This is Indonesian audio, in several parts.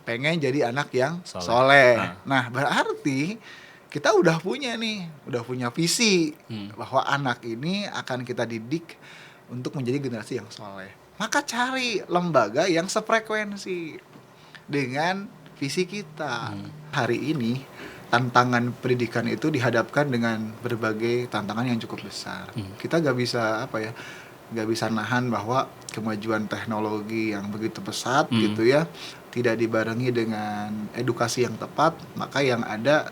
pengen jadi anak yang Soleh. soleh. Nah, berarti kita udah punya visi bahwa anak ini akan kita didik untuk menjadi generasi yang soleh. Maka cari lembaga yang sefrekuensi dengan visi kita. Hari ini tantangan pendidikan itu dihadapkan dengan berbagai tantangan yang cukup besar. Kita gak bisa nahan bahwa kemajuan teknologi yang begitu pesat gitu ya, tidak dibarengi dengan edukasi yang tepat, maka yang ada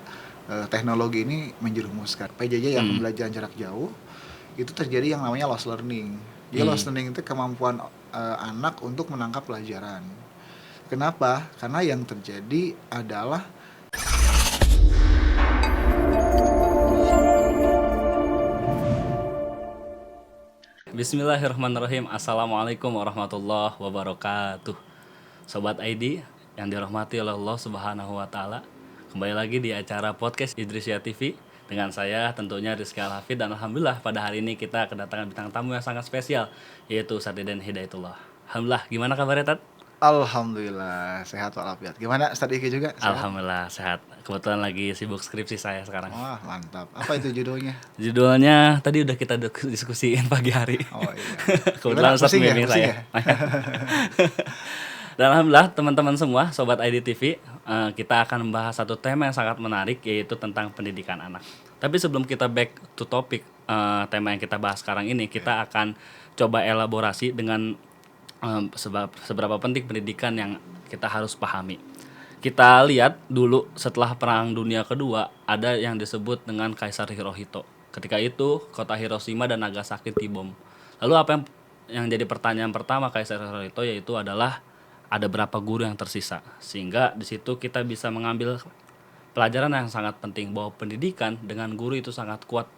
teknologi ini menjerumuskan. PJJ yang pembelajaran jarak jauh itu terjadi yang namanya lost learning. Jadi lost learning itu kemampuan anak untuk menangkap pelajaran. Kenapa? Karena yang terjadi adalah Bismillahirrahmanirrahim. Assalamualaikum warahmatullahi wabarakatuh. Sobat ID yang dirahmati oleh Allah Subhanahu wa taala. Kembali lagi di acara podcast Idrisya TV dengan saya tentunya Rizky Al-Hafid, dan alhamdulillah pada hari ini kita kedatangan bintang tamu yang sangat spesial, yaitu Ustadz Deden Hidayatullah. Alhamdulillah, gimana kabarnya, Tat? alhamdulillah sehat walafiat. Gimana Ustadz Iki juga? Sehat? Alhamdulillah sehat. Kebetulan lagi sibuk skripsi saya sekarang. Wah, mantap. Apa itu judulnya? Judulnya tadi udah kita diskusiin pagi hari. Oh iya. Kebetulan Ustadz Pusing ya? membimbing Pusing saya. ya? Dan alhamdulillah teman-teman semua, Sobat ID TV, kita akan membahas satu tema yang sangat menarik, yaitu tentang pendidikan anak. Tapi sebelum kita back to topic, tema yang kita bahas sekarang ini, kita akan coba elaborasi dengan seberapa penting pendidikan yang kita harus pahami. Kita lihat dulu setelah Perang Dunia Kedua, ada yang disebut dengan Kaisar Hirohito. Ketika itu, kota Hiroshima dan Nagasaki dibom. Lalu apa yang jadi pertanyaan pertama Kaisar Hirohito yaitu adalah ada berapa guru yang tersisa, sehingga di situ kita bisa mengambil pelajaran yang sangat penting bahwa pendidikan dengan guru itu sangat kuat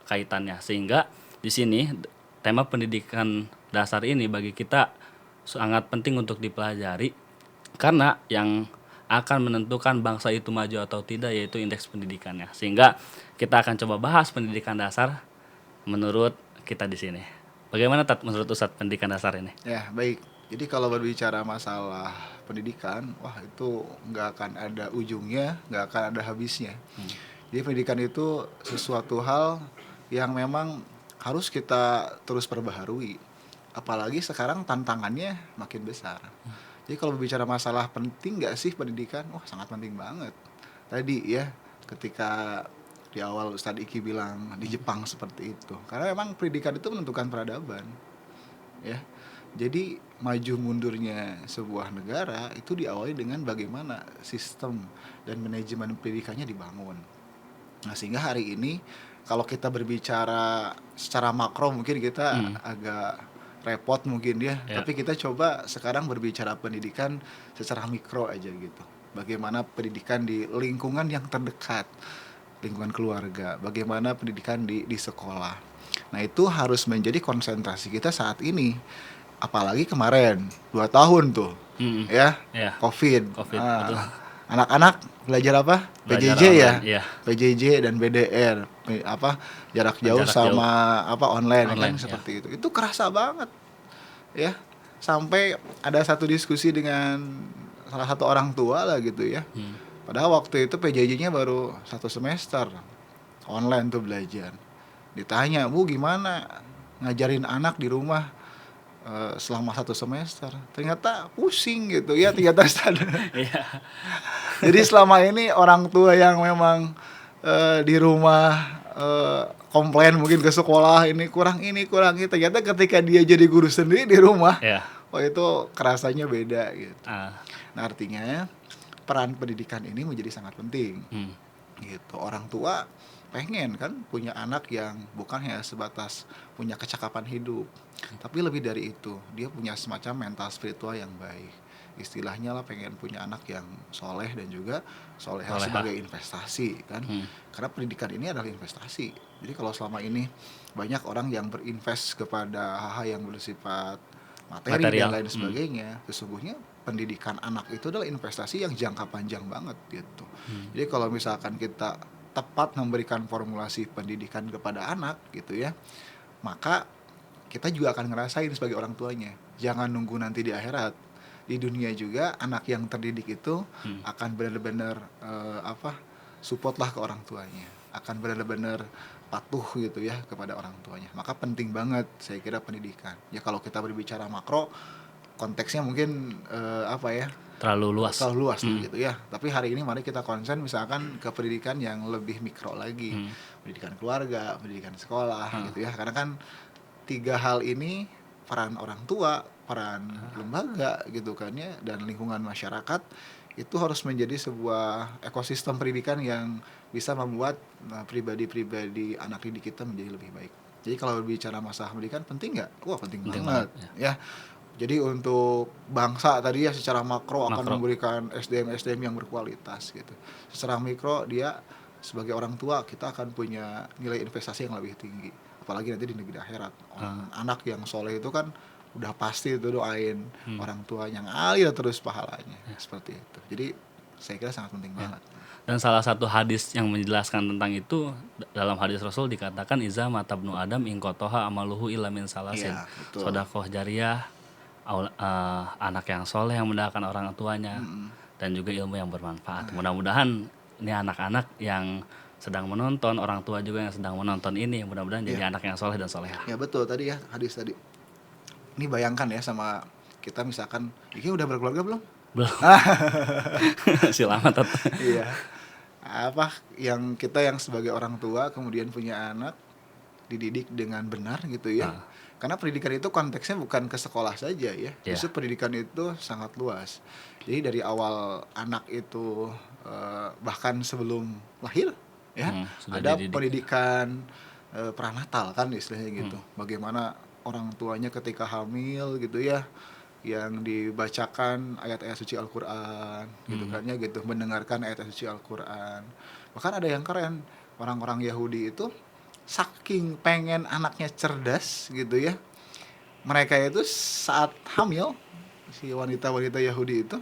kaitannya, sehingga di sini tema pendidikan dasar ini bagi kita sangat penting untuk dipelajari, karena yang akan menentukan bangsa itu maju atau tidak yaitu indeks pendidikannya. Sehingga kita akan coba bahas pendidikan dasar menurut kita di sini. Bagaimana menurut Ustadz pendidikan dasar ini? Ya, baik. Jadi kalau berbicara masalah pendidikan, wah itu nggak akan ada ujungnya, nggak akan ada habisnya. Jadi pendidikan itu sesuatu hal yang memang harus kita terus perbaharui. Apalagi sekarang tantangannya makin besar. Jadi kalau berbicara masalah penting nggak sih pendidikan, wah sangat penting banget. Tadi ya, ketika di awal Ustadz Iki bilang di Jepang seperti itu, karena memang pendidikan itu menentukan peradaban, ya. Jadi maju mundurnya sebuah negara itu diawali dengan bagaimana sistem dan manajemen pendidikannya dibangun. Nah, sehingga hari ini kalau kita berbicara secara makro mungkin kita agak repot mungkin ya, tapi kita coba sekarang berbicara pendidikan secara mikro aja gitu. Bagaimana pendidikan di lingkungan yang terdekat, lingkungan keluarga, bagaimana pendidikan di sekolah. Nah, itu harus menjadi konsentrasi kita saat ini. Apalagi kemarin 2 tahun tuh ya, COVID. Betul. Anak-anak belajar apa? Belajar PJJ ya, iya. PJJ dan BDR, jarak jauh sama online kan, seperti itu kerasa banget ya. Sampai ada satu diskusi dengan salah satu orang tua lah gitu ya. Padahal waktu itu PJJ-nya baru 1 semester online tuh belajar. Ditanya, Bu gimana ngajarin anak di rumah selama 1 semester? Ternyata pusing gitu ya, ternyata Jadi selama ini orang tua yang memang di rumah komplain mungkin ke sekolah ini kurang ini, ternyata ketika dia jadi guru sendiri di rumah, wah itu kerasanya beda gitu. Nah, artinya peran pendidikan ini menjadi sangat penting gitu. Orang tua pengen kan punya anak yang bukan hanya sebatas punya kecakapan hidup, tapi lebih dari itu dia punya semacam mental spiritual yang baik. Istilahnya lah pengen punya anak yang soleh dan juga solehah sebagai investasi kan. Karena pendidikan ini adalah investasi. Jadi kalau selama ini banyak orang yang berinvest kepada hal-hal yang bersifat materi dan lain sebagainya, sesungguhnya pendidikan anak itu adalah investasi yang jangka panjang banget gitu. Jadi kalau misalkan kita tepat memberikan formulasi pendidikan kepada anak gitu ya, maka kita juga akan ngerasain sebagai orang tuanya. Jangan nunggu nanti di akhirat, di dunia juga anak yang terdidik itu akan benar-benar support lah ke orang tuanya, akan benar-benar patuh gitu ya kepada orang tuanya. Maka penting banget saya kira pendidikan. Ya kalau kita berbicara makro, konteksnya mungkin Terlalu luas. terlalu luas gitu ya. Tapi hari ini mari kita konsen misalkan ke pendidikan yang lebih mikro lagi, pendidikan keluarga, pendidikan sekolah gitu ya. Karena kan 3 hal ini, peran orang tua, peran lembaga gitu kan ya, dan lingkungan masyarakat itu harus menjadi sebuah ekosistem pendidikan yang bisa membuat pribadi-pribadi anak didik kita menjadi lebih baik. Jadi kalau berbicara masalah pendidikan penting nggak? Wah penting banget ya. Jadi untuk bangsa tadi ya secara makro akan memberikan SDM yang berkualitas gitu. Secara mikro dia sebagai orang tua kita akan punya nilai investasi yang lebih tinggi. Apalagi nanti di negeri akhirat. Anak yang soleh itu kan udah pasti itu doain orang tua yang ngalir terus pahalanya. Seperti itu. Jadi saya kira sangat penting banget. Dan salah satu hadis yang menjelaskan tentang itu, dalam hadis Rasul dikatakan iza matabnu adam ingkotoha amaluhu illa min salasin. Sodakoh jariyah, anak yang soleh yang mendoakan orang tuanya, dan juga ilmu yang bermanfaat. Mudah-mudahan ini anak-anak yang sedang menonton, orang tua juga yang sedang menonton ini, mudah-mudahan jadi anak yang soleh dan soleha. Ya betul tadi ya hadis tadi. Ini bayangkan ya sama kita misalkan, ini udah berkeluarga belum? Belum. Selamat. Iya. Yang kita yang sebagai orang tua kemudian punya anak dididik dengan benar gitu ya. Karena pendidikan itu konteksnya bukan ke sekolah saja ya. Justru pendidikan itu sangat luas. Jadi dari awal anak itu bahkan sebelum lahir ya, ada dididik. Pendidikan pranatal kan istilahnya gitu. Bagaimana orang tuanya ketika hamil gitu ya, yang dibacakan ayat-ayat suci Al-Qur'an gitu kan ya gitu, mendengarkan ayat-ayat suci Al-Qur'an. Bahkan ada yang keren, orang-orang Yahudi itu saking pengen anaknya cerdas gitu ya, mereka itu saat hamil, si wanita-wanita Yahudi itu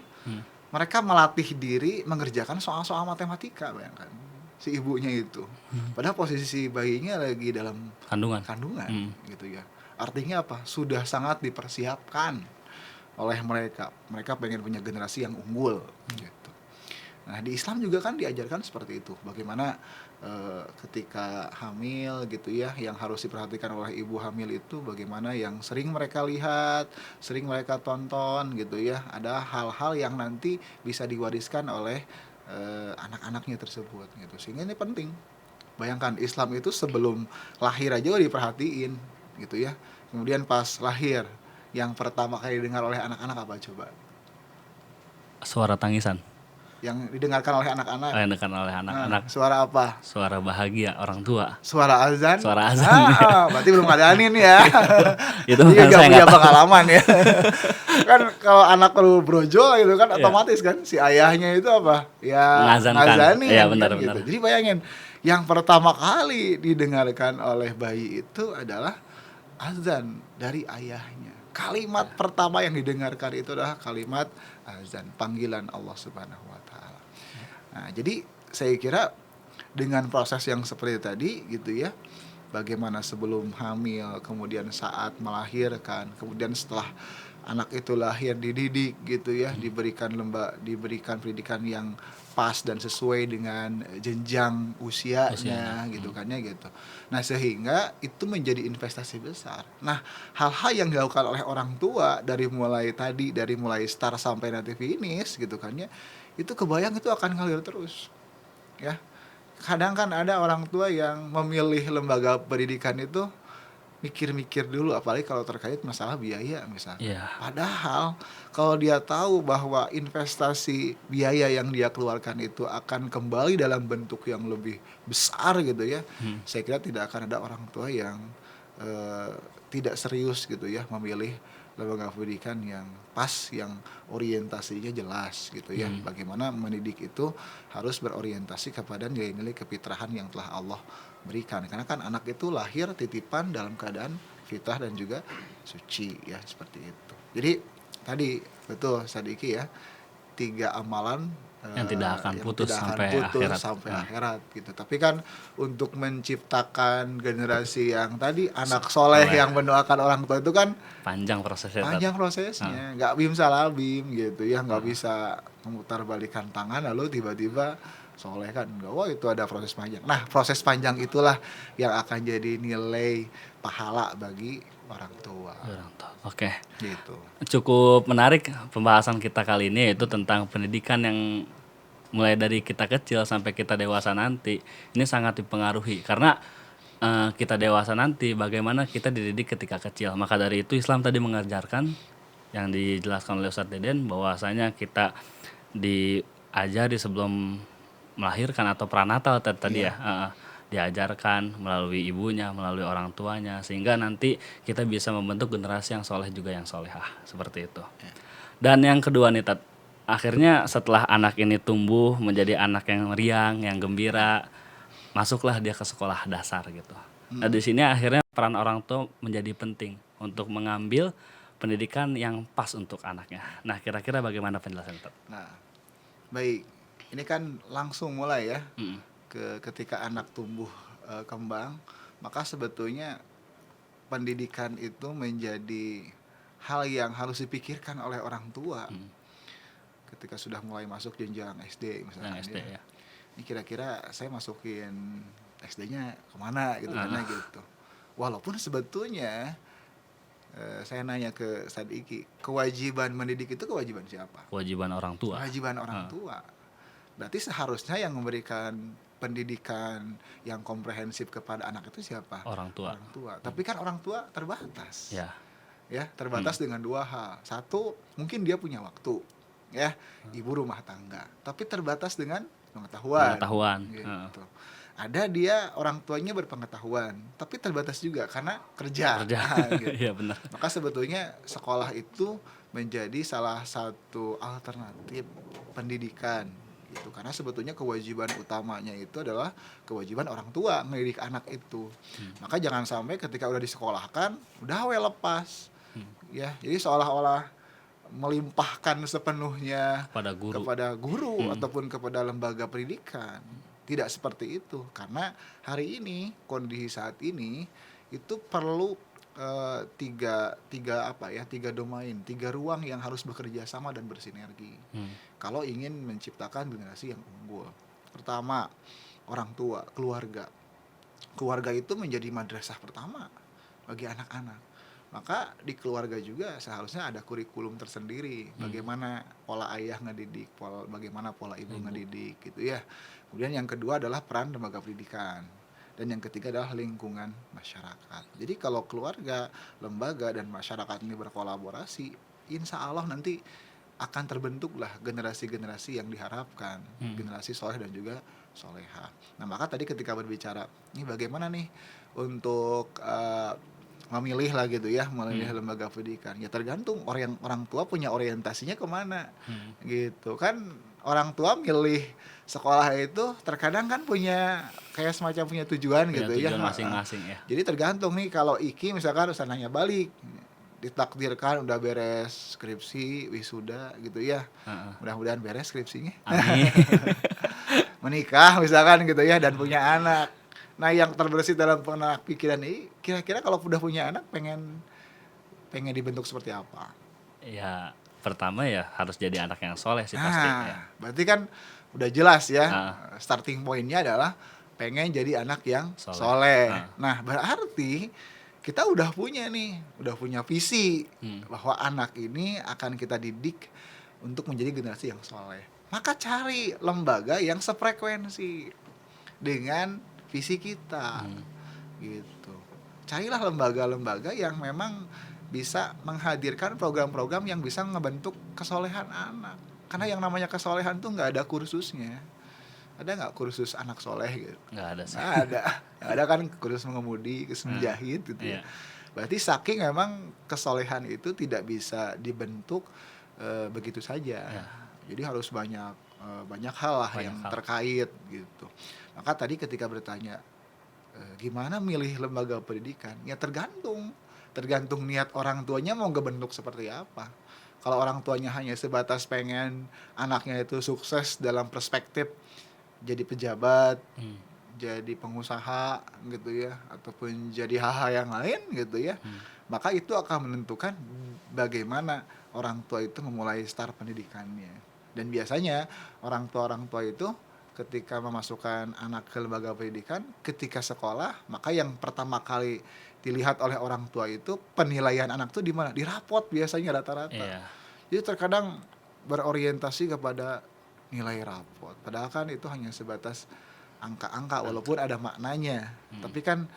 mereka melatih diri mengerjakan soal-soal matematika, bayangkan si ibunya itu. Padahal posisi bayinya lagi dalam kandungan gitu ya. Artinya apa? Sudah sangat dipersiapkan oleh mereka. Mereka pengen punya generasi yang unggul gitu. Nah di Islam juga kan diajarkan seperti itu. Bagaimana ketika hamil gitu ya, yang harus diperhatikan oleh ibu hamil itu bagaimana yang sering mereka lihat, sering mereka tonton gitu ya. Ada hal-hal yang nanti bisa diwariskan oleh anak-anaknya tersebut gitu. Sehingga ini penting. Bayangkan Islam itu sebelum lahir aja diperhatiin gitu ya. Kemudian pas lahir, yang pertama kali didengar oleh anak-anak apa coba? Suara tangisan. Yang didengarkan oleh anak-anak. Didengarkan oleh anak-anak. Suara apa? Suara bahagia orang tua. Suara azan. Suara azan. Berarti belum adanin ya. Itu dia saya nggak punya pengalaman ya. Kan kalau anak lu brojol gitu kan otomatis kan si ayahnya itu apa? Ya ngazanin. Iya benar. Gitu. Jadi bayangin, yang pertama kali didengarkan oleh bayi itu adalah azan dari ayahnya. Kalimat pertama yang didengarkan itu adalah kalimat azan, panggilan Allah Subhanahu wa taala. Nah, jadi saya kira dengan proses yang seperti tadi gitu ya, bagaimana sebelum hamil, kemudian saat melahirkan, kemudian setelah anak itu lahir dididik gitu ya, diberikan pendidikan yang pas dan sesuai dengan jenjang usianya gitu kan ya gitu. Nah, sehingga itu menjadi investasi besar. Nah, hal-hal yang dilakukan oleh orang tua dari mulai start sampai nanti finish gitu kan ya, itu kebayang itu akan ngalir terus. Ya. Kadang kan ada orang tua yang memilih lembaga pendidikan itu mikir-mikir dulu, apalagi kalau terkait masalah biaya misalnya. Padahal kalau dia tahu bahwa investasi biaya yang dia keluarkan itu akan kembali dalam bentuk yang lebih besar gitu ya, saya kira tidak akan ada orang tua yang tidak serius gitu ya memilih lembaga pendidikan yang pas, yang orientasinya jelas gitu ya. Bagaimana mendidik itu harus berorientasi kepada nilai-nilai kefitrahan yang telah Allah berikan. Karena kan anak itu lahir titipan dalam keadaan fitrah dan juga suci ya, seperti itu. Jadi tadi betul Sadiki ya, 3 amalan yang tidak akan yang putus tidak akan sampai putus akhirat. sampai akhirat gitu. Tapi kan untuk menciptakan generasi yang tadi anak soleh Soleh. yang mendoakan orang tua itu kan Panjang prosesnya. panjang prosesnya, nggak bim salah bim gitu ya, nggak bisa memutarbalikkan tangan lalu tiba-tiba soleh kan enggak. Wah, itu ada proses panjang. Nah, proses panjang itulah yang akan jadi nilai pahala bagi orang tua Orang tua. Oke. gitu. Cukup menarik pembahasan kita kali ini, yaitu tentang pendidikan yang mulai dari kita kecil sampai kita dewasa nanti. Ini sangat dipengaruhi karena kita dewasa nanti bagaimana kita dididik ketika kecil. Maka dari itu Islam tadi mengajarkan yang dijelaskan oleh Ustadz Deden bahwasanya kita diajari sebelum melahirkan atau pranatal tadi ya, diajarkan melalui ibunya, melalui orang tuanya, sehingga nanti kita bisa membentuk generasi yang soleh juga yang solehah, seperti itu. Dan yang kedua nih Tat, akhirnya setelah anak ini tumbuh menjadi anak yang riang, yang gembira, masuklah dia ke sekolah dasar gitu. Nah di sini akhirnya peran orang tua menjadi penting untuk mengambil pendidikan yang pas untuk anaknya. Nah kira-kira bagaimana penjelasan Tat? Nah, baik, ini kan langsung mulai ya ketika anak tumbuh kembang, maka sebetulnya pendidikan itu menjadi hal yang harus dipikirkan oleh orang tua ketika sudah mulai masuk jenjang SD misalnya. Yang SD ya. Ini kira-kira saya masukin SD-nya kemana gitu karena gitu. Walaupun sebetulnya saya nanya ke Sadiki, kewajiban mendidik itu kewajiban siapa? Kewajiban orang tua. Kewajiban orang tua. Berarti seharusnya yang memberikan pendidikan yang komprehensif kepada anak itu siapa? Orang tua. Orang tua. Tapi kan orang tua terbatas. Ya. Ya, terbatas dengan 2 hal. Satu, mungkin dia punya waktu, ya, ibu rumah tangga. Tapi terbatas dengan pengetahuan. Gitu. Ada dia orang tuanya berpengetahuan, tapi terbatas juga karena kerja. Gitu. Iya benar. Maka sebetulnya sekolah itu menjadi salah satu alternatif pendidikan gitu, karena sebetulnya kewajiban utamanya itu adalah kewajiban orang tua mendidik anak itu. Maka jangan sampai ketika udah disekolahkan udah lepas. Ya, jadi seolah-olah melimpahkan sepenuhnya kepada guru ataupun kepada lembaga pendidikan. Tidak seperti itu, karena hari ini kondisi saat ini itu perlu tiga domain, 3 ruang yang harus bekerja sama dan bersinergi kalau ingin menciptakan generasi yang unggul. Pertama, orang tua, keluarga itu menjadi madrasah pertama bagi anak-anak. Maka di keluarga juga seharusnya ada kurikulum tersendiri, bagaimana pola ayah ngedidik, bagaimana pola ibu ngedidik gitu ya. Kemudian yang kedua adalah peran lembaga pendidikan, dan yang ketiga adalah lingkungan masyarakat. Jadi kalau keluarga, lembaga, dan masyarakat ini berkolaborasi, insya Allah nanti akan terbentuklah generasi-generasi yang diharapkan, generasi soleh dan juga soleha. Nah maka tadi ketika berbicara, ini bagaimana nih untuk memilih lah gitu ya, memilih lembaga pendidikan. Ya tergantung orang tua punya orientasinya kemana gitu kan. Orang tua milih sekolah itu terkadang kan punya kayak semacam punya tujuan gitu ya, masing-masing ya. Jadi tergantung nih, kalau Iki misalkan usananya balik, ditakdirkan udah beres skripsi, wisuda gitu ya, mudah-mudahan beres skripsinya. Amin. Menikah misalkan gitu ya, dan punya anak. Nah yang terbersit dalam pikiran ini, kira-kira kalau udah punya anak pengen dibentuk seperti apa? Ya pertama ya harus jadi anak yang soleh sih pasti ya. Berarti kan udah jelas ya, starting pointnya adalah pengen jadi anak yang soleh. Nah berarti kita udah punya visi bahwa anak ini akan kita didik untuk menjadi generasi yang soleh. Maka cari lembaga yang sefrekuensi dengan visi kita gitu. Carilah lembaga-lembaga yang memang bisa menghadirkan program-program yang bisa ngebentuk kesolehan anak. Karena yang namanya kesolehan tuh nggak ada kursusnya. Ada nggak kursus anak soleh gitu? Nggak ada sih. Nggak ada. Yang ada kan kursus mengemudi, kursus menjahit gitu ya. Berarti saking memang kesolehan itu tidak bisa dibentuk begitu saja. Jadi harus banyak hal lah yang terkait gitu. Maka tadi ketika bertanya gimana milih lembaga pendidikan, ya tergantung niat orang tuanya mau ngebentuk seperti apa. Kalau orang tuanya hanya sebatas pengen anaknya itu sukses dalam perspektif jadi pejabat, jadi pengusaha gitu ya, ataupun jadi hal-hal yang lain gitu ya, maka itu akan menentukan bagaimana orang tua itu memulai start pendidikannya. Dan biasanya orang tua itu ketika memasukkan anak ke lembaga pendidikan, ketika sekolah, maka yang pertama kali dilihat oleh orang tua itu penilaian anak tuh di mana? Di rapot biasanya rata-rata. Iya. Jadi terkadang berorientasi kepada nilai rapot. Padahal kan itu hanya sebatas angka-angka walaupun ada maknanya. Tapi kan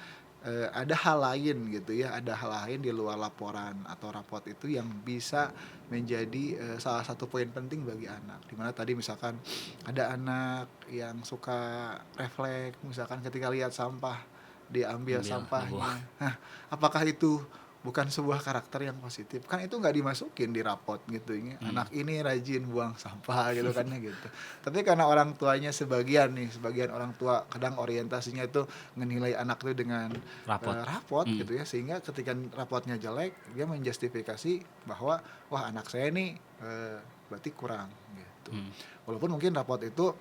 ada hal lain gitu ya, ada hal lain di luar laporan atau rapot itu yang bisa menjadi salah satu poin penting bagi anak. Dimana tadi misalkan ada anak yang suka refleks, misalkan ketika lihat sampah diambil Ambil, sampahnya. Nah, apakah itu bukan sebuah karakter yang positif? Kan itu nggak dimasukin di rapot gitu ya. Anak ini rajin buang sampah gitu kan ya gitu. Tapi karena orang tuanya sebagian orang tua kadang orientasinya itu menilai anak itu dengan rapot gitu ya, sehingga ketika rapotnya jelek dia menjustifikasi bahwa wah anak saya nih berarti kurang gitu. Walaupun mungkin rapot itu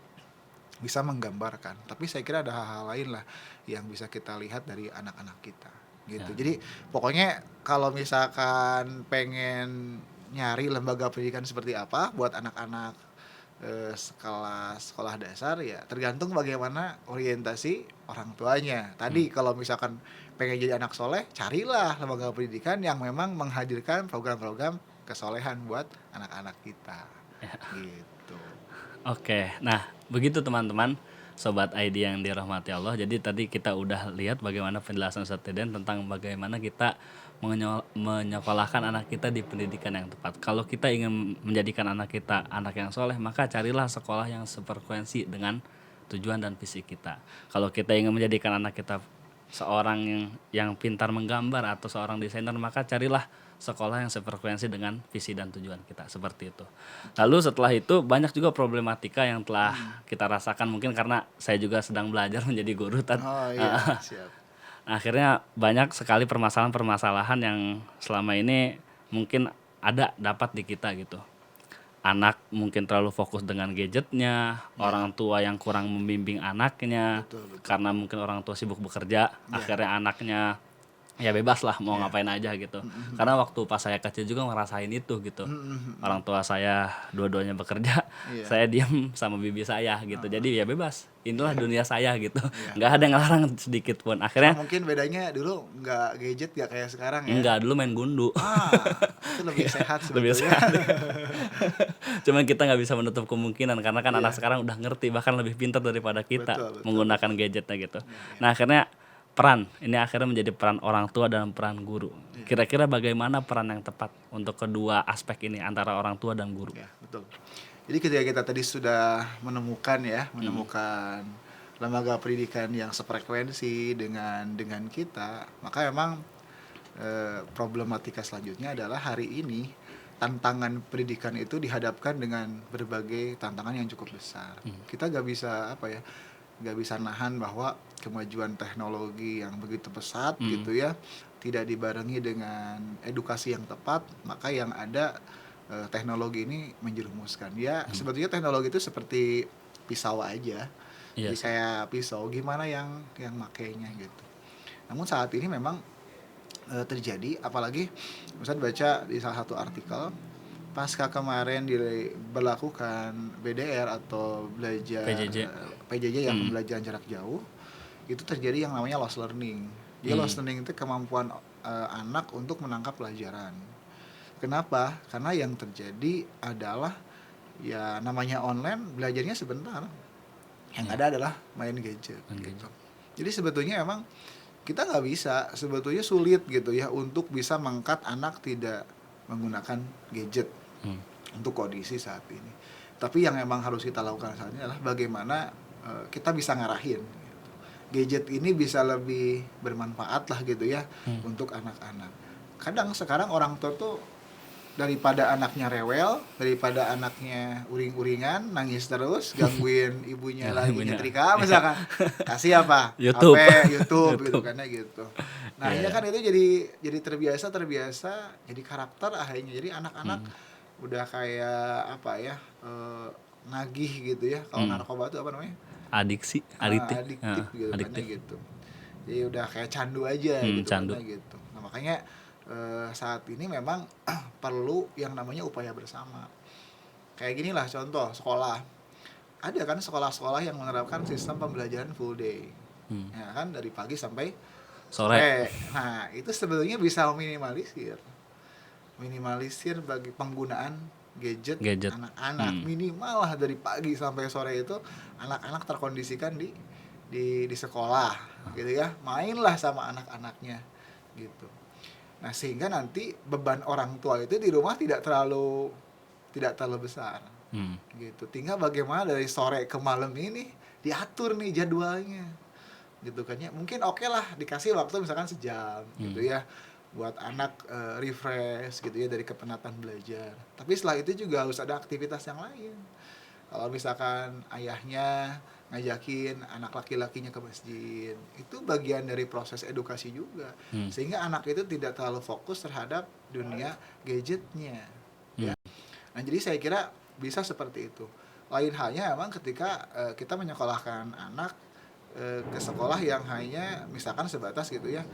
bisa menggambarkan, tapi saya kira ada hal-hal lain lah yang bisa kita lihat dari anak-anak kita gitu. Jadi pokoknya kalau misalkan pengen nyari lembaga pendidikan seperti apa buat anak-anak sekolah dasar, ya tergantung bagaimana orientasi orang tuanya. Tadi kalau misalkan pengen jadi anak soleh, carilah lembaga pendidikan yang memang menghadirkan program-program kesolehan buat anak-anak kita gitu. Oke, nah begitu teman-teman, Sobat ID yang dirahmati Allah. Jadi tadi kita udah lihat bagaimana penjelasan Ustadz Deden tentang bagaimana kita menyekolahkan anak kita di pendidikan yang tepat. Kalau kita ingin menjadikan anak kita anak yang soleh, maka carilah sekolah yang sefrekuensi dengan tujuan dan visi kita. Kalau kita ingin menjadikan anak kita seorang yang pintar menggambar atau seorang desainer, maka carilah sekolah yang sefrekuensi dengan visi dan tujuan kita, seperti itu. Lalu setelah itu banyak juga problematika yang telah kita rasakan, mungkin karena saya juga sedang belajar menjadi guru. Oh iya, siap. Akhirnya banyak sekali permasalahan-permasalahan yang selama ini mungkin dapat di kita gitu. Anak mungkin terlalu fokus dengan gadgetnya, orang tua yang kurang membimbing anaknya, Betul. karena mungkin orang tua sibuk bekerja, akhirnya anaknya ya bebas lah mau ngapain aja gitu. Karena waktu pas saya kecil juga ngerasain itu gitu. Orang tua saya dua-duanya bekerja, saya diam sama bibi saya gitu. Jadi ya bebas, inilah dunia saya gitu. Nggak ada yang ngelarang sedikit pun. Akhirnya mungkin bedanya dulu nggak gadget nggak kayak sekarang ya. enggak, dulu main gundu. Itu lebih sehat Lebih sebetulnya. sehat. Cuman kita nggak bisa menutup kemungkinan karena kan anak sekarang udah ngerti, bahkan lebih pintar daripada kita Betul. menggunakan gadgetnya gitu. Nah akhirnya ini akhirnya menjadi peran orang tua dan peran guru. Kira-kira bagaimana peran yang tepat untuk kedua aspek ini antara orang tua dan guru? Ya, betul. Jadi ketika kita tadi sudah menemukan lembaga pendidikan yang sefrekuensi dengan kita, maka memang problematika selanjutnya adalah hari ini tantangan pendidikan itu dihadapkan dengan berbagai tantangan yang cukup besar. Kita nggak bisa nahan bahwa kemajuan teknologi yang begitu pesat gitu ya, tidak dibarengi dengan edukasi yang tepat, maka yang ada teknologi ini menjerumuskan. Ya sebetulnya teknologi itu seperti pisau aja. Jadi kayak pisau, gimana yang makainya gitu. Namun saat ini memang terjadi, apalagi misalnya baca di salah satu artikel pasca kemarin diberlakukan BDR atau belajar PJJ yang pembelajaran jarak jauh, itu terjadi yang namanya lost learning. Jadi lost learning itu kemampuan anak untuk menangkap pelajaran. Kenapa? Karena yang terjadi adalah ya namanya online, belajarnya sebentar. Yang ada adalah main gadget. Gitu. Jadi sebetulnya emang kita nggak bisa, sebetulnya sulit gitu ya untuk bisa mengangkat anak tidak menggunakan gadget untuk kondisi saat ini. Tapi yang emang harus kita lakukan saat ini adalah bagaimana kita bisa ngarahin gitu. Gadget ini bisa lebih bermanfaat lah gitu ya untuk anak-anak. Kadang sekarang orang tua tuh daripada anaknya rewel, daripada anaknya uring-uringan, nangis terus, gangguin ibunya lagi nyetrika misalkan, kasih apa? YouTube. YouTube gitu kan ya gitu. Nah, kan itu jadi terbiasa jadi karakter akhirnya. Jadi anak-anak udah kayak apa ya, nagih gitu ya. Kalau narkoba tuh apa namanya? Adiksi, aditif, Adiktif gitu kan adiktif. gitu. Jadi udah kayak candu aja gitu kan Candu. gitu. Nah makanya saat ini memang perlu yang namanya upaya bersama. Kayak gini lah contoh sekolah. Ada kan sekolah-sekolah yang menerapkan sistem pembelajaran full day. Ya kan dari pagi sampai Sore. sore. Nah, itu sebetulnya bisa minimalisir bagi penggunaan gadget Gadget. anak-anak. Minimal lah dari pagi sampai sore itu anak-anak terkondisikan di sekolah gitu ya. Mainlah sama anak-anaknya gitu. Nah, sehingga nanti beban orang tua itu di rumah tidak terlalu besar. Gitu. Tinggal bagaimana dari sore ke malam ini diatur nih jadwalnya. Gitu kan ya. Mungkin oke lah dikasih waktu misalkan sejam gitu ya buat anak refresh gitu ya dari kepenatan belajar. Tapi setelah itu juga harus ada aktivitas yang lain. Kalau misalkan ayahnya ngajakin anak laki-lakinya ke masjid, itu bagian dari proses edukasi juga. Sehingga anak itu tidak terlalu fokus terhadap dunia gadgetnya. Ya. Nah, jadi saya kira bisa seperti itu. Lain halnya memang ketika kita menyekolahkan anak ke sekolah yang hanya misalkan sebatas gitu ya,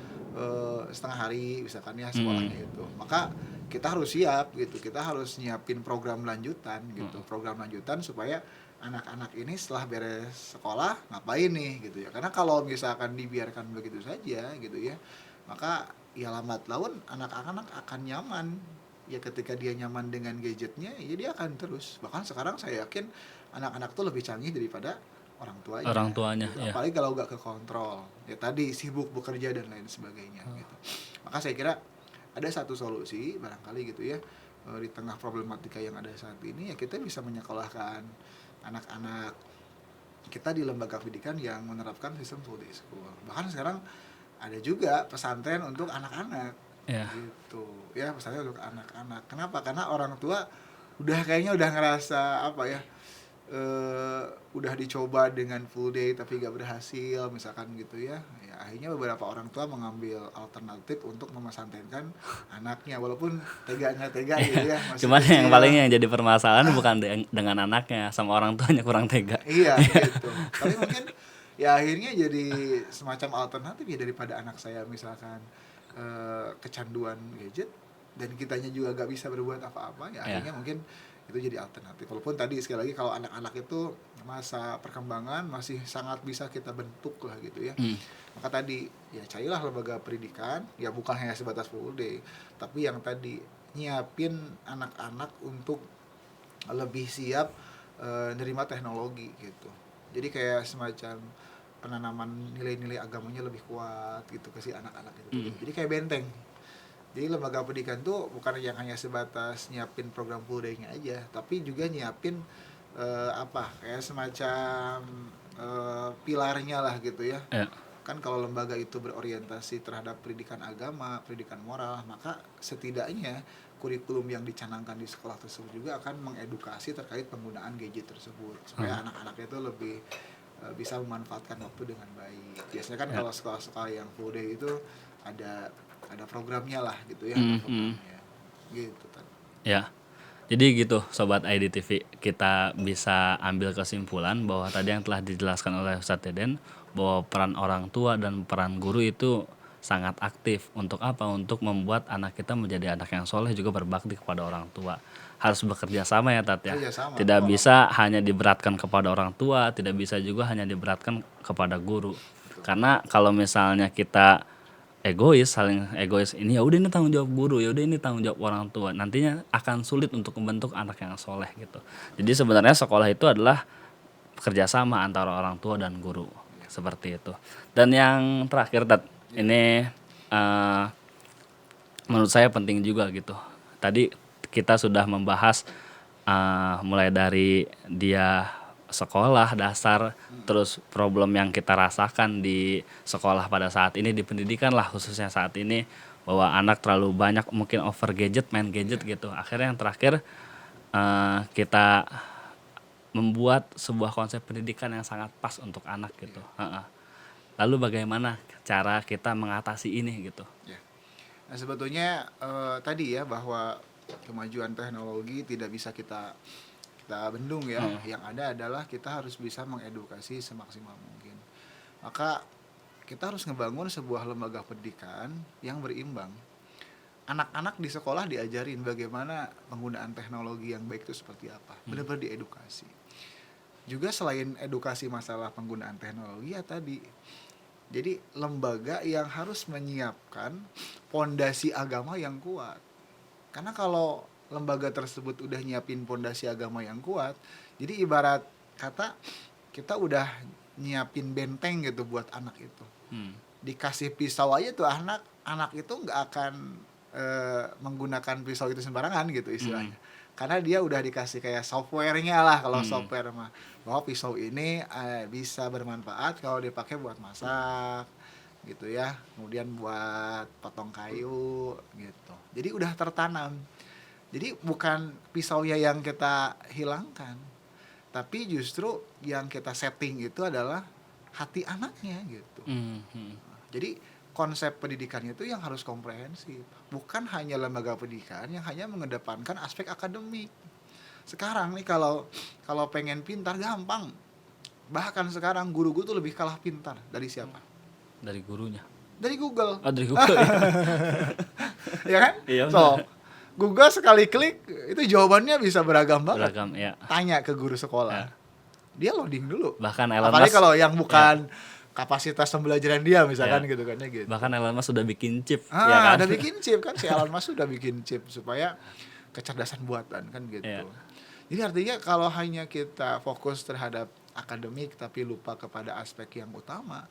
setengah hari misalkan ya sekolahnya itu, maka kita harus siap gitu, kita harus nyiapin program lanjutan gitu, program lanjutan supaya anak-anak ini setelah beres sekolah ngapain nih gitu ya. Karena kalau misalkan dibiarkan begitu saja gitu ya, maka ya lambat laun anak-anak akan nyaman ya. Ketika dia nyaman dengan gadgetnya ya dia akan terus. Bahkan sekarang saya yakin anak-anak tuh lebih canggih daripada orang Orang tuanya tuanya gitu. ya. Apalagi kalau nggak ke kontrol ya tadi sibuk bekerja dan lain sebagainya gitu. Maka saya kira ada satu solusi barangkali gitu ya, di tengah problematika yang ada saat ini ya kita bisa menyekolahkan anak-anak kita di lembaga pendidikan yang menerapkan sistem full day school. Bahkan sekarang ada juga pesantren untuk anak-anak Ya. gitu ya, pesantren untuk anak-anak. Kenapa? Karena orang tua kayaknya udah ngerasa apa ya, udah dicoba dengan full day tapi gak berhasil misalkan gitu ya. Ya akhirnya beberapa orang tua mengambil alternatif untuk memesantrenkan anaknya walaupun tega nggak tega gitu ya, masih Cuman yang kecil. paling yang jadi permasalahan bukan dengan anaknya, sama orang tuanya kurang tega. Iya gitu. Tapi mungkin ya akhirnya jadi semacam alternatif ya, daripada anak saya misalkan kecanduan gadget dan kitanya juga gak bisa berbuat apa-apa ya, akhirnya mungkin itu jadi alternatif. Walaupun tadi sekali lagi kalau anak-anak itu masa perkembangan masih sangat bisa kita bentuk lah gitu ya. Maka tadi ya carilah lembaga pendidikan ya, bukan hanya sebatas full day, tapi yang tadi nyiapin anak-anak untuk lebih siap nerima teknologi gitu. Jadi kayak semacam penanaman nilai-nilai agamanya lebih kuat gitu ke si anak-anak itu. Jadi kayak benteng. Jadi lembaga pendidikan tuh bukan yang hanya sebatas nyiapin program full day-nya aja, tapi juga nyiapin kayak semacam pilarnya lah gitu ya. Ya. Kan kalau lembaga itu berorientasi terhadap pendidikan agama, pendidikan moral, maka setidaknya kurikulum yang dicanangkan di sekolah tersebut juga akan mengedukasi terkait penggunaan gadget tersebut supaya anak-anaknya itu lebih bisa memanfaatkan waktu dengan baik. Biasanya kan kalau sekolah-sekolah yang full day itu ada programnya lah gitu ya, ada programnya gitu kan. Ya. Jadi gitu Sobat IDTV, kita bisa ambil kesimpulan bahwa tadi yang telah dijelaskan oleh Ustadz Deden, bahwa peran orang tua dan peran guru itu sangat aktif. Untuk apa? Untuk membuat anak kita menjadi anak yang soleh, juga berbakti kepada orang tua. Harus bekerja sama ya Tat ya. Kerjasama, Tidak betul. bisa hanya diberatkan kepada orang tua, tidak bisa juga hanya diberatkan kepada guru. Karena kalau misalnya kita saling egois, ini ya udah ini tanggung jawab guru, ya udah ini tanggung jawab orang tua, nantinya akan sulit untuk membentuk anak yang soleh gitu. Jadi sebenarnya sekolah itu adalah kerjasama antara orang tua dan guru, seperti itu. Dan yang terakhir Tat, ini menurut saya penting juga gitu. Tadi kita sudah membahas mulai dari dia sekolah dasar, terus problem yang kita rasakan di sekolah pada saat ini, di pendidikan lah khususnya saat ini, bahwa anak terlalu banyak mungkin over gadget, main gadget gitu. Akhirnya yang terakhir kita membuat sebuah konsep pendidikan yang sangat pas untuk anak gitu. Lalu bagaimana cara kita mengatasi ini gitu? Ya. Nah sebetulnya tadi ya bahwa kemajuan teknologi tidak bisa kita bendung ya. Yang ada adalah kita harus bisa mengedukasi semaksimal mungkin. Maka kita harus ngebangun sebuah lembaga pendidikan yang berimbang. Anak-anak di sekolah diajarin bagaimana penggunaan teknologi yang baik itu seperti apa. Benar-benar diedukasi. Juga selain edukasi masalah penggunaan teknologi ya tadi, jadi lembaga yang harus menyiapkan pondasi agama yang kuat. Karena kalau lembaga tersebut udah nyiapin pondasi agama yang kuat, jadi ibarat kata kita udah nyiapin benteng gitu buat anak itu. Dikasih pisau aja tuh anak itu nggak akan menggunakan pisau itu sembarangan gitu istilahnya. Karena dia udah dikasih kayak softwarenya lah, kalau software mah bahwa pisau ini bisa bermanfaat kalau dipakai buat masak gitu ya, kemudian buat potong kayu gitu. Jadi udah tertanam. Jadi bukan pisaunya yang kita hilangkan, tapi justru yang kita setting itu adalah hati anaknya gitu. Jadi konsep pendidikannya itu yang harus komprehensif, bukan hanya lembaga pendidikan yang hanya mengedepankan aspek akademik. Sekarang nih kalau pengen pintar gampang, bahkan sekarang guru-guru tuh lebih kalah pintar dari siapa? Dari gurunya. Dari Google. Oh, dari Google ya. Ya kan? Iya, So, Google sekali klik itu jawabannya bisa beragam banget. Beragam, ya. Tanya ke guru sekolah. Ya. Dia loading dulu. Bahkan Elon Apalagi Musk, kalau yang bukan kapasitas pembelajaran dia misalkan Ya. gitu kan ya gitu. bahkan Elon Musk sudah bikin chip, ya kan? Ada bikin chip kan, si Elon Musk sudah bikin chip supaya kecerdasan buatan kan gitu. Ya. Jadi artinya kalau hanya kita fokus terhadap akademik tapi lupa kepada aspek yang utama,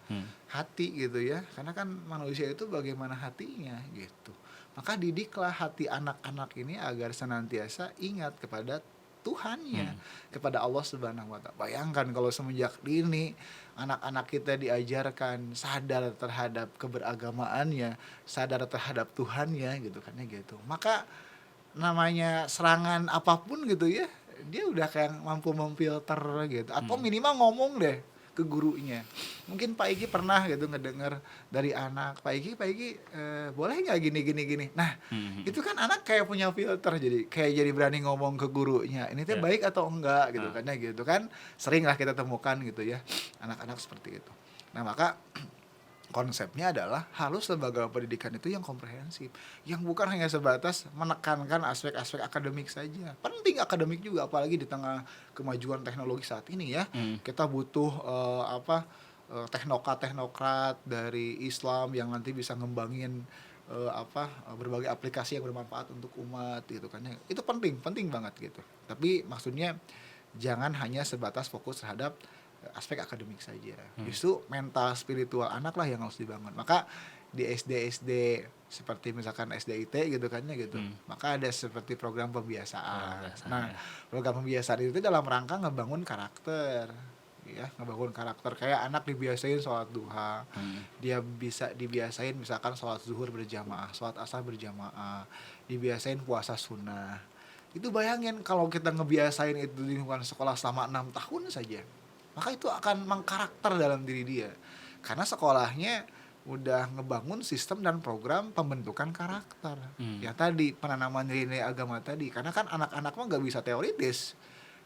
hati gitu ya. Karena kan manusia itu bagaimana hatinya gitu. Maka didiklah hati anak-anak ini agar senantiasa ingat kepada Tuhannya, kepada Allah Subhanahu wa Ta'ala. Bayangkan kalau semenjak dini anak-anak kita diajarkan sadar terhadap keberagamaannya, sadar terhadap Tuhannya gitu kan ya gitu. Maka namanya serangan apapun gitu ya, dia udah kayak mampu memfilter gitu, atau minimal ngomong deh ke gurunya. Mungkin Pak Iki pernah gitu ngedengar dari anak, Pak Iki boleh nggak gini. Nah itu kan anak kayak punya filter, jadi berani ngomong ke gurunya, ini teh baik atau enggak gitu kan ya gitu kan. Sering lah kita temukan gitu ya anak-anak seperti itu. Nah maka konsepnya adalah harus lembaga pendidikan itu yang komprehensif, yang bukan hanya sebatas menekankan aspek-aspek akademik saja. Penting akademik juga, apalagi di tengah kemajuan teknologi saat ini ya. Kita butuh teknokrat dari Islam yang nanti bisa ngembangin berbagai aplikasi yang bermanfaat untuk umat gitu kan. Itu penting banget gitu. Tapi maksudnya jangan hanya sebatas fokus terhadap aspek akademik saja. Justru mental spiritual anak lah yang harus dibangun. Maka di SD seperti misalkan SDIT gitu kan ya gitu. Maka ada seperti program pembiasaan. Nah, program pembiasaan itu dalam rangka ngebangun karakter. Ya, ngebangun karakter kayak anak dibiasain sholat duha. Dia bisa dibiasain misalkan sholat zuhur berjamaah, sholat asar berjamaah, dibiasain puasa sunnah. Itu bayangin kalau kita ngebiasain itu di lingkungan sekolah selama 6 tahun saja, maka itu akan mengkarakter dalam diri dia. Karena sekolahnya udah ngebangun sistem dan program pembentukan karakter. Ya tadi, penanaman nilai agama tadi. Karena kan anak-anak mah gak bisa teoritis.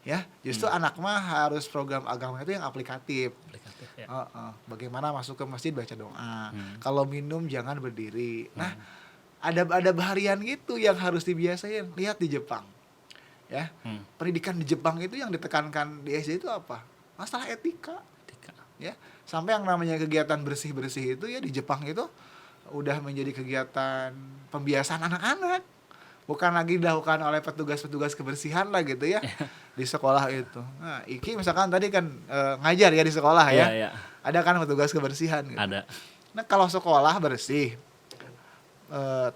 Ya, justru anak mah harus program agama itu yang aplikatif. Ya. Bagaimana masuk ke masjid baca doa. Kalau minum jangan berdiri. Nah, ada harian gitu yang harus dibiasain. Lihat di Jepang. Ya. Pendidikan di Jepang itu yang ditekankan di SD itu apa? Masalah etika. Ya, sampai yang namanya kegiatan bersih-bersih itu ya di Jepang itu udah menjadi kegiatan pembiasaan anak-anak. Bukan lagi dilakukan oleh petugas-petugas kebersihan lah gitu ya di sekolah itu. Nah, Iki misalkan tadi kan ngajar ya di sekolah ya. Ya. Ada kan petugas kebersihan gitu. Ada. Nah, kalau sekolah bersih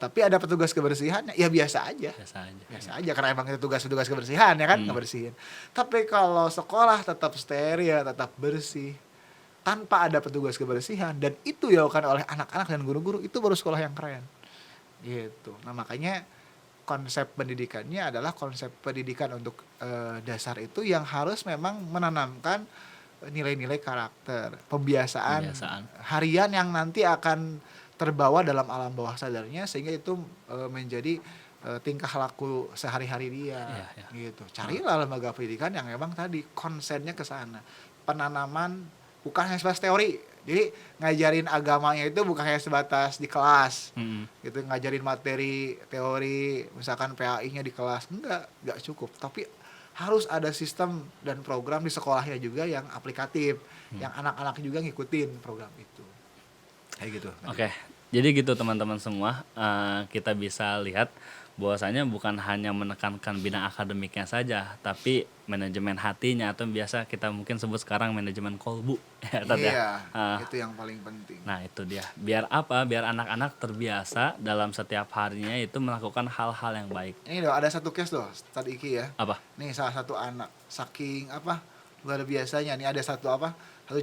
tapi ada petugas kebersihan ya biasa aja karena emang itu tugas-tugas kebersihan ya kan, ngebersihin. Tapi kalau sekolah tetap steril, tetap bersih tanpa ada petugas kebersihan dan itu dilakukan oleh anak-anak dan guru-guru, itu baru sekolah yang keren gitu. Nah makanya konsep pendidikannya adalah konsep pendidikan untuk dasar itu yang harus memang menanamkan nilai-nilai karakter, pembiasaan harian yang nanti akan terbawa dalam alam bawah sadarnya, sehingga itu menjadi tingkah laku sehari-hari dia Iya, iya. gitu. Carilah lembaga pendidikan yang emang tadi konsennya ke sana. Penanaman bukan hanya sebatas teori. Jadi ngajarin agamanya itu bukan hanya sebatas di kelas. Mm-mm. Gitu ngajarin materi teori misalkan PAI-nya di kelas enggak cukup. Tapi harus ada sistem dan program di sekolahnya juga yang aplikatif, yang anak-anak juga ngikutin program itu. Kayak gitu. Oke, jadi gitu teman-teman semua, kita bisa lihat bahwasanya bukan hanya menekankan bidang akademiknya saja, tapi manajemen hatinya atau biasa kita mungkin sebut sekarang manajemen kolbu, ya Tat ya. Iya, Ah, itu yang paling penting. Nah itu dia. Biar apa? Biar anak-anak terbiasa dalam setiap harinya itu melakukan hal-hal yang baik. Ini loh ada satu case loh, Ustadz Iki ya. Apa? Nih salah satu anak saking apa luar biasanya nih ada satu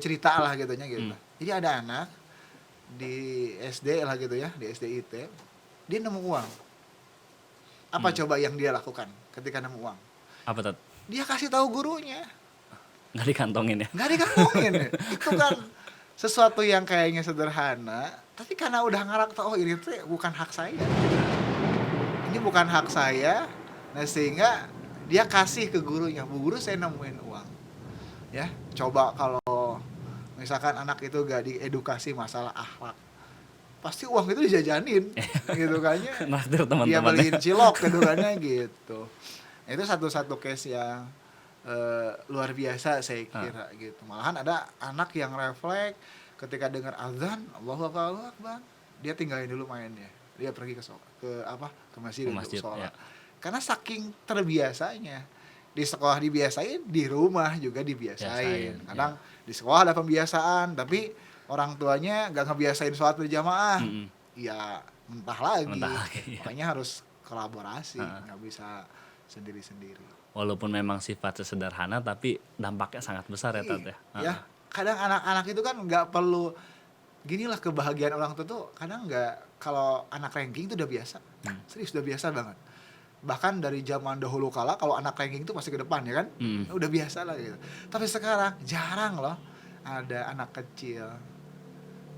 cerita lah gitunya gitu. Jadi ada anak di SD lah gitu ya, di SDIT, dia nemu uang. Apa coba yang dia lakukan ketika nemu uang? Apa Tat? Dia kasih tahu gurunya. Nggak dikantongin ya? Nggak dikantongin. Itu kan sesuatu yang kayaknya sederhana, tapi karena udah ngarak tahu oh ini tuh bukan hak saya. Ini bukan hak saya. Nah, sehingga dia kasih ke gurunya, "Bu guru, saya nemuin uang." Ya, coba kalau misalkan anak itu gak diedukasi masalah akhlak, pasti uang itu dijajanin gitu kan ya. Naktir Dia teman-teman. beliin cilok gitu kan ya gitu. Itu satu-satu case yang luar biasa saya kira gitu. Malahan ada anak yang refleks ketika dengar azan, Allahu Akbar, dia tinggalin dulu mainnya. Dia pergi ke masjid untuk masjid, sholat. ya. Karena saking terbiasanya. Di sekolah dibiasain, di rumah juga dibiasain. Biasain, Kadang di sekolah ada pembiasaan, tapi orang tuanya gak ngebiasain sholat berjamaah. Ya mentah lagi. Ya. Makanya harus kolaborasi, nggak bisa sendiri-sendiri. Walaupun memang sifatnya sederhana, tapi dampaknya sangat besar ya Tat ya. Ya, kadang anak-anak itu kan nggak perlu ginilah kebahagiaan orang tua tuh kadang nggak kalau anak ranking itu udah biasa. Serius udah biasa banget. Bahkan dari zaman dahulu kala kalau anak ranking itu pasti ke depan ya kan. Udah biasa lah gitu. Tapi sekarang jarang loh ada anak kecil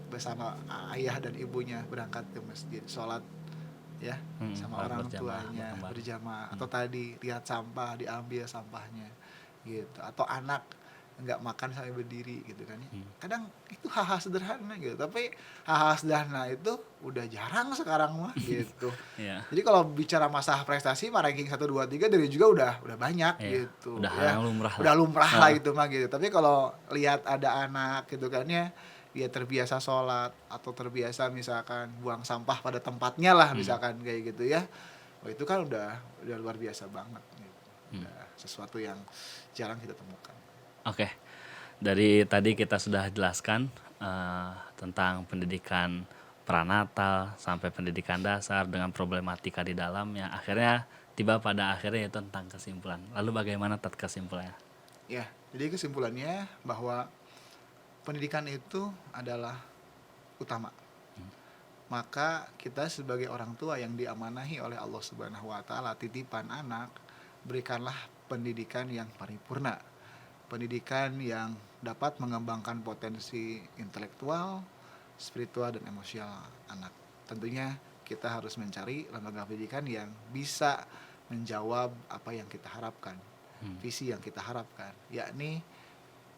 bersama ayah dan ibunya berangkat ke masjid sholat ya sama orang tuanya berjamaah atau tadi lihat sampah diambil sampahnya gitu atau anak nggak makan sampai berdiri gitu kan ya. Kadang itu hal-hal sederhana gitu tapi hal-hal sederhana itu udah jarang sekarang mah gitu. Iya. Jadi kalau bicara masalah prestasi mah ranking 1 2 3 dari juga udah banyak gitu Udah ya. lumrah Udah lumrah lah itu mah gitu. Tapi kalau lihat ada anak gitu kan ya dia terbiasa sholat atau terbiasa misalkan buang sampah pada tempatnya lah misalkan kayak gitu ya. Oh itu kan udah luar biasa banget gitu. Udah sesuatu yang jarang kita temukan. Oke, dari tadi kita sudah jelaskan tentang pendidikan pranatal sampai pendidikan dasar dengan problematika di dalamnya. Akhirnya tiba pada akhirnya itu tentang kesimpulan. Lalu bagaimana Tat kesimpulannya? Ya, jadi kesimpulannya bahwa pendidikan itu adalah utama. Maka kita sebagai orang tua yang diamanahi oleh Allah Subhanahu wa taala titipan anak, berikanlah pendidikan yang paripurna. Pendidikan yang dapat mengembangkan potensi intelektual, spiritual dan emosional anak. Tentunya kita harus mencari lembaga pendidikan yang bisa menjawab apa yang kita harapkan, visi yang kita harapkan, yakni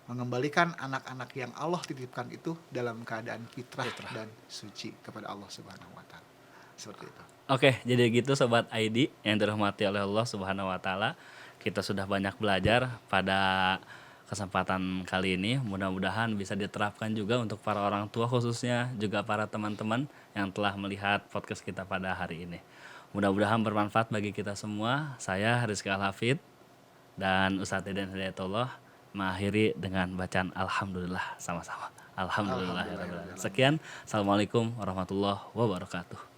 mengembalikan anak-anak yang Allah titipkan itu dalam keadaan fitrah dan suci kepada Allah Subhanahu wa taala. Seperti itu. Oke, jadi gitu sobat ID yang dirahmati oleh Allah Subhanahu wa taala. Kita sudah banyak belajar pada kesempatan kali ini. Mudah-mudahan bisa diterapkan juga untuk para orang tua khususnya juga para teman-teman yang telah melihat podcast kita pada hari ini. Mudah-mudahan bermanfaat bagi kita semua. Saya Rizky Al-Hafid dan Ustadz Deden Hidayatullah mengakhiri dengan bacaan Alhamdulillah sama-sama. Alhamdulillah. Sekian. Assalamualaikum warahmatullahi wabarakatuh.